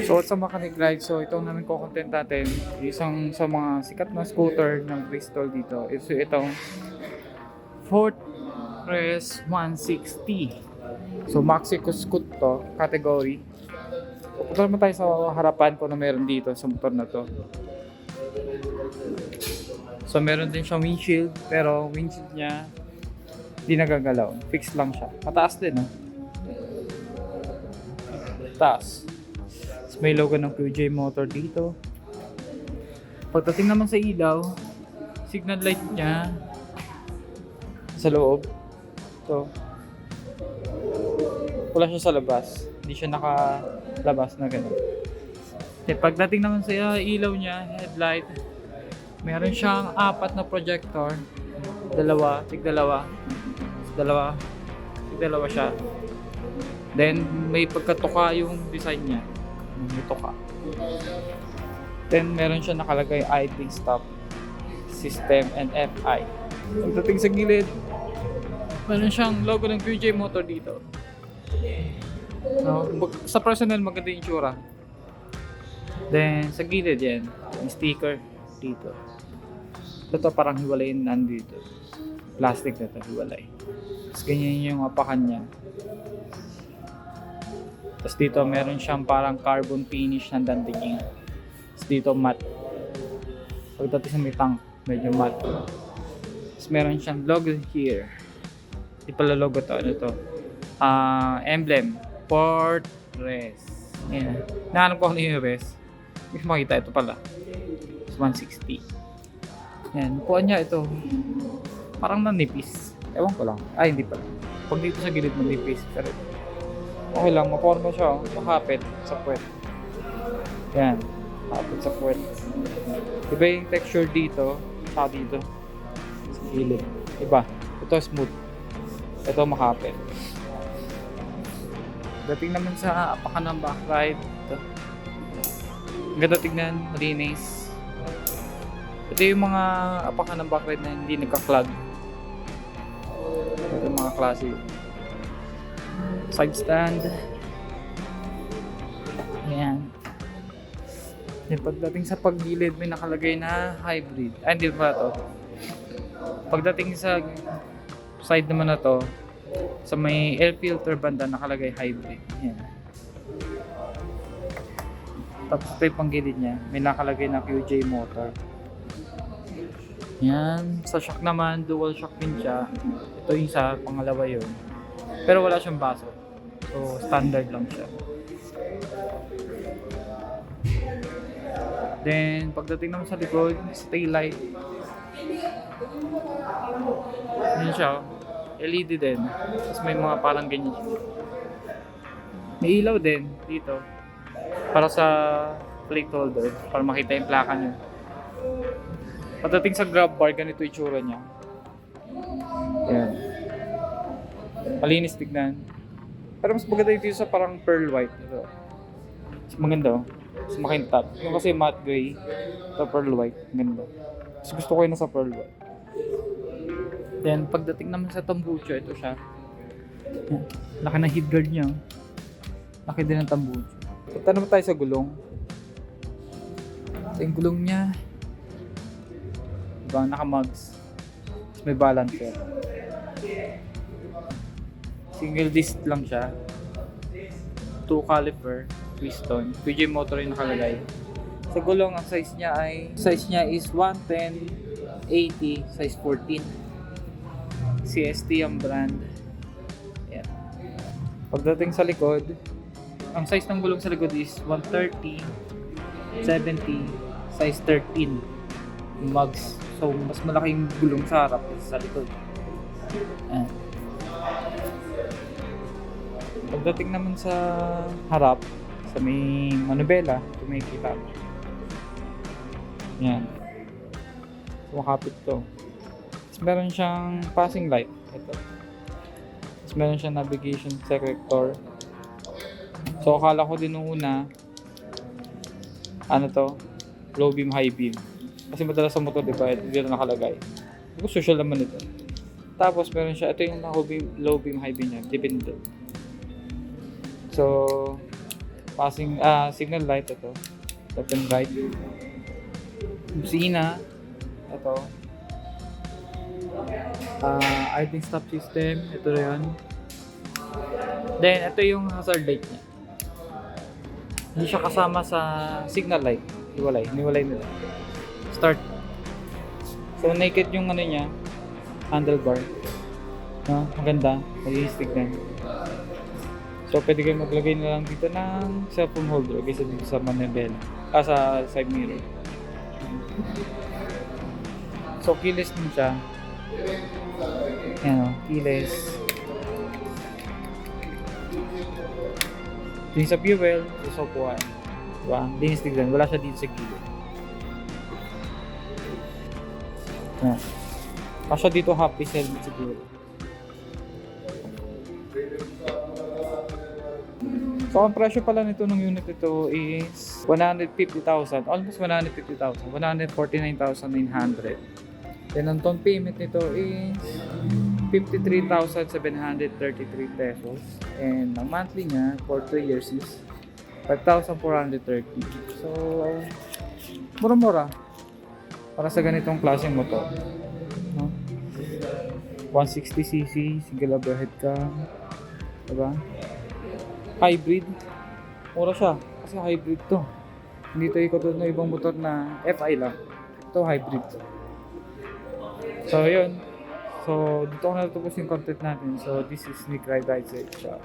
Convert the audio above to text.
So sa Mechanic Ride, so itong namin ko-content natin, isang sa mga sikat na scooter ng Bristol dito, is itong Fortress 160. So maxi scoot to, category. Punta naman tayo sa harapan ko na meron dito sa motor na to. So meron din siyang windshield, pero windshield niya di nagagalaw. Fixed lang siya. Mataas din, no? Taas. May logo ng QJ Motor dito. Pagdating naman sa ilaw, signal light niya sa loob. So, wala siya sa labas. Hindi siya nakalabas na gano'n. Pagdating naman sa ilaw niya, headlight, meron siyang 4 na projector. Dalawa siya. Then, may pagkatuka yung design niya. Ito ka. Then meron siya nakalagay idling stop system and FI. Pagdating sa gilid, meron siyang logo ng QJ Motor dito. No, sa personal maganda yung itsura. Then sa gilid yan, yung sticker dito. Ito parang hiwalay nandito. Plastic na ito, hiwalay. Tapos ganyan yung apakan niya. Tapos dito meron siyang parang carbon finish na dandiging. Tapos dito matte. Pagdating sa may tank, medyo matte. Tapos meron siyang logo here. Di pala logo to, ano to? Emblem. Fortress. Ayan. Nahanap ko ano yung res. Hindi ko makita, ito pala. It's 160. Ayan, kuha niya ito. Parang nanipis. Ewan ko lang. Ay, hindi pala. Pag dito sa gilid manipis. Pero okay lang, maporma siya, makapit sa puwet. Yan, makapit sa puwet. Iba yung texture dito, saka dito. Sa gilid. Iba. Ito smooth. Ito makapit. Dating naman sa apakan ng backride. Ito. Ang ganda tignan, malinis. Ito yung mga apakan ng backride na hindi nagka-clog. Ito yung mga klase. Side stand. Ayan. Then pagdating sa paggilid, may nakalagay na hybrid. Ay, hindi pa to. Pagdating sa side naman na to, sa may air filter banda, nakalagay hybrid. Ayan. Tapos ito yung panggilid niya, may nakalagay na QJ Motor. Ayan. Sa shock naman, dual shock din siya. Ito yung sa pangalawa yun. Pero wala siyang baso. So, standard lang siya. Then, pagdating naman sa likod, sa taillight. Yan siya. LED din. Tapos may mga parang ganyan siya. May ilaw din dito. Para sa plate holder. Para makita yung plaka nyo. Pagdating sa grab bar, ganito yung itsura niya. Yan. Malinis tignan. Pero mas maganda dito sa parang pearl white. Ito. Mas maganda, oh. Mas makintab. Yung kasi matte gray. Ito pearl white. Maganda. Mas gusto ko yun nasa pearl white. Then pagdating naman sa tambucho, ito siya. Yan. Laki ng head guard niya. Laki din ng tambucho. Punta naman tayo sa gulong. Ito yung gulong niya. Diba? Naka-mugs. May balancer. Single disc lang siya. 2 caliper piston. QJ Motor yung nakalagay. Sa gulong, ang size niya is 110 80 size 14. CST ang brand. Ayan. Pagdating sa likod, ang size ng gulong sa likod is 130 70 size 13 mugs. So mas malaking gulong sa harap sa likod. Ayan. Pagdating naman sa harap, sa may manubela, ito may kita. Yan. So, makapit to. Tapos meron siyang passing light. Ito. Tapos meron siyang navigation selector. So, akala ko din nung una, ano to? Low beam, high beam. Kasi madalas sa motor, diba? Ito dito nakalagay. Social naman ito. Tapos meron siya, ito yung low beam, high beam niya, depende. So, passing, signal light ito. Left and right. Busina. Ito. Idling stop system. Ito na yun. Then, ito yung hazard light niya. Hindi siya kasama sa signal light. Niwalay nila. Start. So, naked yung ano niya. Handlebar. No? Maganda. Malinis tignan. So, pwede kayo maglagay na lang dito ng cellphone holder kaysa dito sa manibela. Sa side mirror. So, keyless din siya. Ayan o, keyless. Yung sa fuel, sa sopuan. Diba? Linis tignan. Wala siya dito sa gilid. Ayan. Kasya dito half piece helmet siguro. So, ang presyo pala nito ng unit ito is 150,000. Almost 150,000. 149,900. Then, ang down payment nito is 53,733 pesos. And ang monthly niya for 3 years is 5,430. So, mura-mura. Para sa ganitong klaseng motor. No? 160cc, single overhead cam. Diba? Hybrid. Mura siya. Kasi hybrid to. Hindi to ikatulad ng ibang motor na FI lang. Ito hybrid. So, yun. So, dito ko natapos yung content natin. So, this is Nick Ride Ride Shop.